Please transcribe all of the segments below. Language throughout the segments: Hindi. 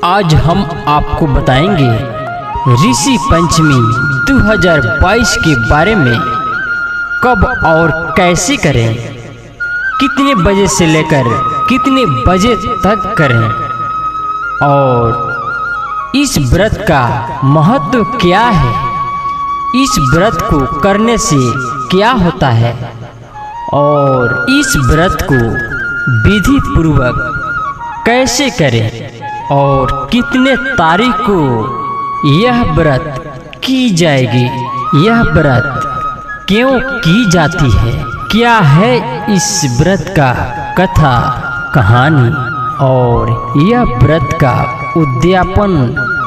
आज हम आपको बताएंगे ऋषि पंचमी 2022 के बारे में। कब और कैसे करें, कितने बजे से लेकर कितने बजे तक करें और इस व्रत का महत्व क्या है, इस व्रत को करने से क्या होता है और इस व्रत को विधि पूर्वक कैसे करें और कितने तारीख को यह व्रत की जाएगी, यह व्रत क्यों की जाती है, क्या है इस व्रत का कथा कहानी और यह व्रत का उद्यापन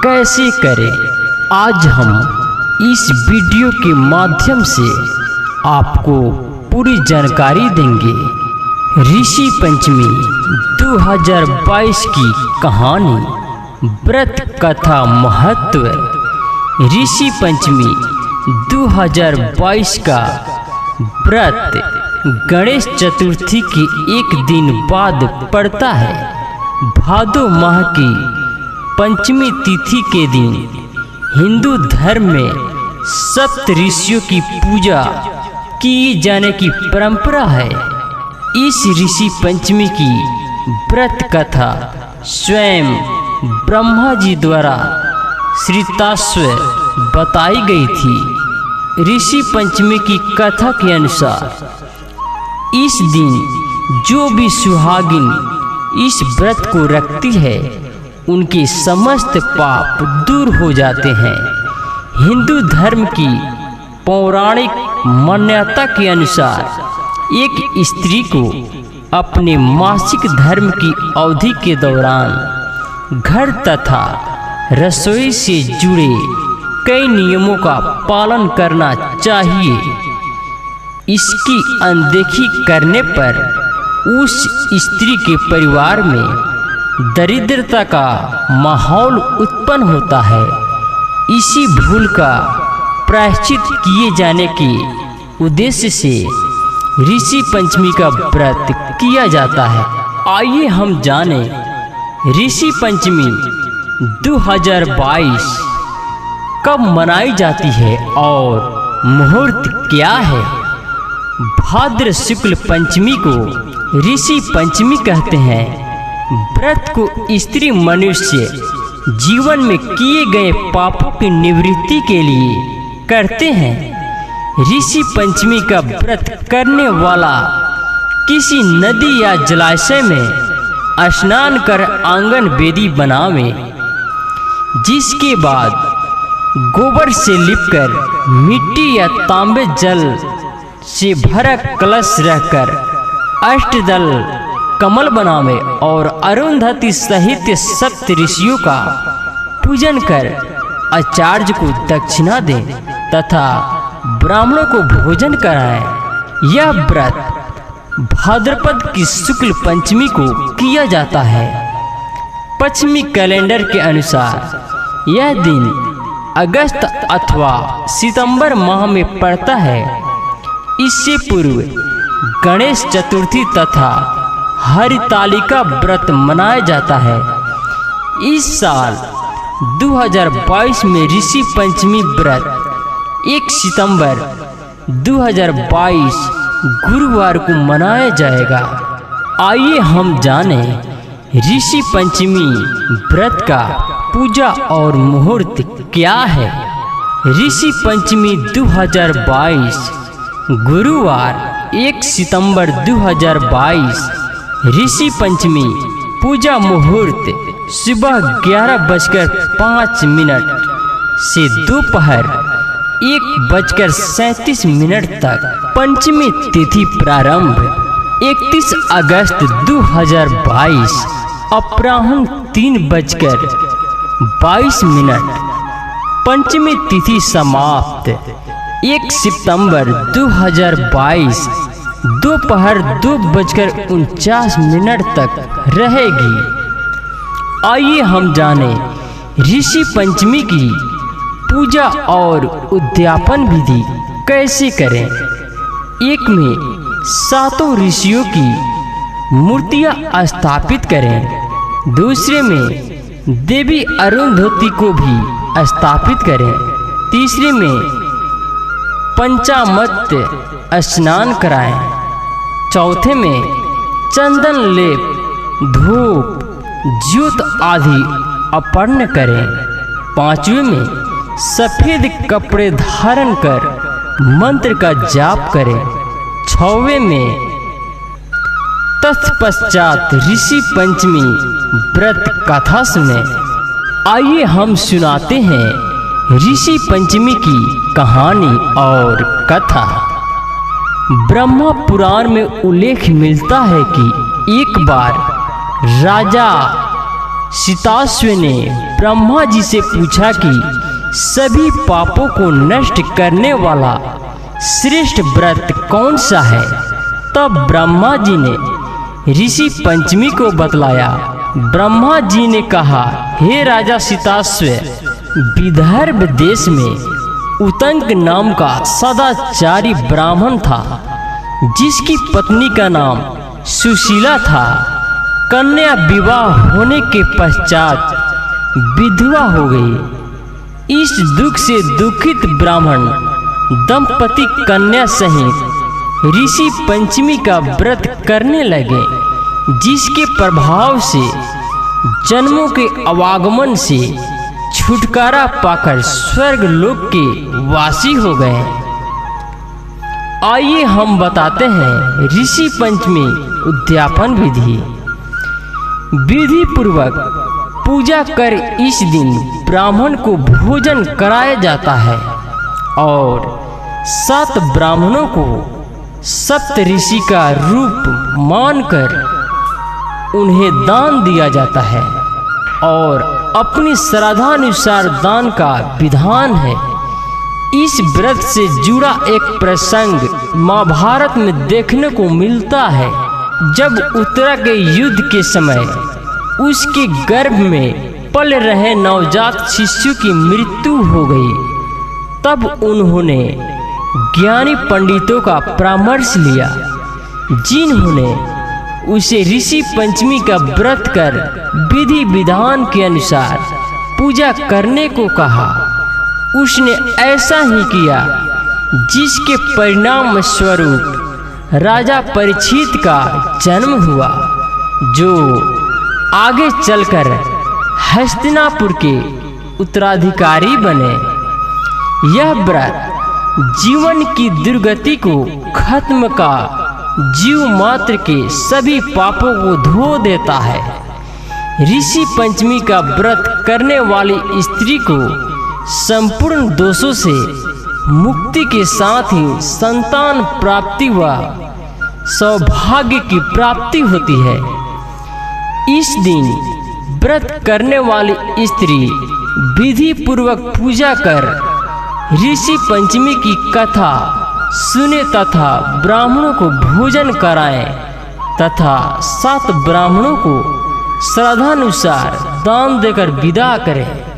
कैसे करें। आज हम इस वीडियो के माध्यम से आपको पूरी जानकारी देंगे। ऋषि पंचमी 2022 की कहानी, व्रत कथा महत्व। ऋषि पंचमी 2022 का व्रत गणेश चतुर्थी के एक दिन बाद पड़ता है। भादो माह की पंचमी तिथि के दिन हिंदू धर्म में सप्त ऋषियों की पूजा की जाने की परंपरा है। इस ऋषि पंचमी की व्रत कथा स्वयं ब्रह्मा जी द्वारा श्रीताश्व बताई गई थी। ऋषि पंचमी की कथा के अनुसार इस दिन जो भी सुहागिन इस व्रत को रखती है उनके समस्त पाप दूर हो जाते हैं। हिंदू धर्म की पौराणिक मान्यता के अनुसार एक स्त्री को अपने मासिक धर्म की अवधि के दौरान घर तथा रसोई से जुड़े कई नियमों का पालन करना चाहिए। इसकी अनदेखी करने पर उस स्त्री के परिवार में दरिद्रता का माहौल उत्पन्न होता है। इसी भूल का प्रायश्चित किए जाने के उद्देश्य से ऋषि पंचमी का व्रत किया जाता है। आइए हम जानें ऋषि पंचमी 2022 कब मनाई जाती है और मुहूर्त क्या है। भाद्र शुक्ल पंचमी को ऋषि पंचमी कहते हैं। व्रत को स्त्री मनुष्य जीवन में किए गए पापों की निवृत्ति के लिए करते हैं। ऋषि पंचमी का व्रत करने वाला किसी नदी या जलाशय में स्नान कर आंगन वेदी बनावे, जिसके बाद गोबर से लिपकर मिट्टी या तांबे जल से भरा कलश रहकर अष्टदल कमल बनावे और अरुंधति सहित सप्त ऋषियों का पूजन कर आचार्य को दक्षिणा दे तथा ब्राह्मणों को भोजन कराएं। यह व्रत भाद्रपद की शुक्ल पंचमी को किया जाता है। पश्चिमी कैलेंडर के अनुसार यह दिन अगस्त अथवा सितंबर माह में पड़ता है। इससे पूर्व गणेश चतुर्थी तथा हरितालिका व्रत मनाया जाता है। इस साल 2022 में ऋषि पंचमी व्रत 1 सितंबर 2022 गुरुवार को मनाया जाएगा। आइए हम जानें ऋषि पंचमी व्रत का पूजा और मुहूर्त क्या है। ऋषि पंचमी 2022 गुरुवार 1 सितंबर 2022 ऋषि पंचमी पूजा मुहूर्त सुबह 11:05 से दोपहर 1:37 तक। पंचमी तिथि प्रारंभ 31 अगस्त 2022 अपराह्न 3:22। पंचमी तिथि समाप्त 1 सितंबर 2022 दोपहर 2:49 तक रहेगी। आइए हम जानें ऋषि पंचमी की पूजा और उद्यापन विधि कैसे करें। एक में सातों ऋषियों की मूर्तियां स्थापित करें, दूसरे में देवी अरुंधति को भी स्थापित करें। तीसरे में पंचामृत स्नान कराएं। चौथे में चंदन लेप, धूप, ज्योत आदि अर्पण करें। पांचवें में सफेद कपड़े धारण कर मंत्र का जाप करें। छठवें में तत्पश्चात ऋषि पंचमी व्रत कथा सुने। आइए हम सुनाते हैं ऋषि पंचमी की कहानी और कथा। ब्रह्मा पुराण में उल्लेख मिलता है कि एक बार राजा शीताश्व ने ब्रह्मा जी से पूछा कि सभी पापों को नष्ट करने वाला श्रेष्ठ व्रत कौन सा है। तब ब्रह्मा जी ने ऋषि पंचमी को बतलाया। ब्रह्मा जी ने कहा, हे राजा शीताश्व, विदर्भ देश में उतंक नाम का सदाचारी ब्राह्मण था, जिसकी पत्नी का नाम सुशीला था। कन्या विवाह होने के पश्चात विधवा हो गई। इस दुख से दुखित ब्राह्मण दंपति कन्या सहित ऋषि पंचमी का व्रत करने लगे, जिसके प्रभाव से जन्मों के अवागमन से छुटकारा पाकर स्वर्ग लोक के वासी हो गए। आइए हम बताते हैं ऋषि पंचमी उद्यापन विधि। विधि पूर्वक पूजा कर इस दिन ब्राह्मण को भोजन कराया जाता है और 7 ब्राह्मणों को सप्त ऋषि का रूप मानकर उन्हें दान दिया जाता है और अपनी श्रद्धानुसार दान का विधान है। इस व्रत से जुड़ा एक प्रसंग महाभारत में देखने को मिलता है। जब उत्तरा के युद्ध के समय उसके गर्भ में पल रहे नवजात शिशु की मृत्यु हो गई, तब उन्होंने ज्ञानी पंडितों का परामर्श लिया, जिन्होंने उसे ऋषि पंचमी का व्रत कर विधि विधान के अनुसार पूजा करने को कहा। उसने ऐसा ही किया, जिसके परिणाम स्वरूप राजा परीक्षित का जन्म हुआ, जो आगे चलकर हस्तिनापुर के उत्तराधिकारी बने। यह व्रत जीवन की दुर्गति को खत्म का जीव मात्र के सभी पापों को धो देता है। ऋषि पंचमी का व्रत करने वाली स्त्री को संपूर्ण दोषों से मुक्ति के साथ ही संतान प्राप्ति व सौभाग्य की प्राप्ति होती है। इस दिन व्रत करने वाली स्त्री विधि पूर्वक पूजा कर ऋषि पंचमी की कथा सुने तथा ब्राह्मणों को भोजन कराएं तथा 7 ब्राह्मणों को श्रद्धानुसार दान देकर विदा करें।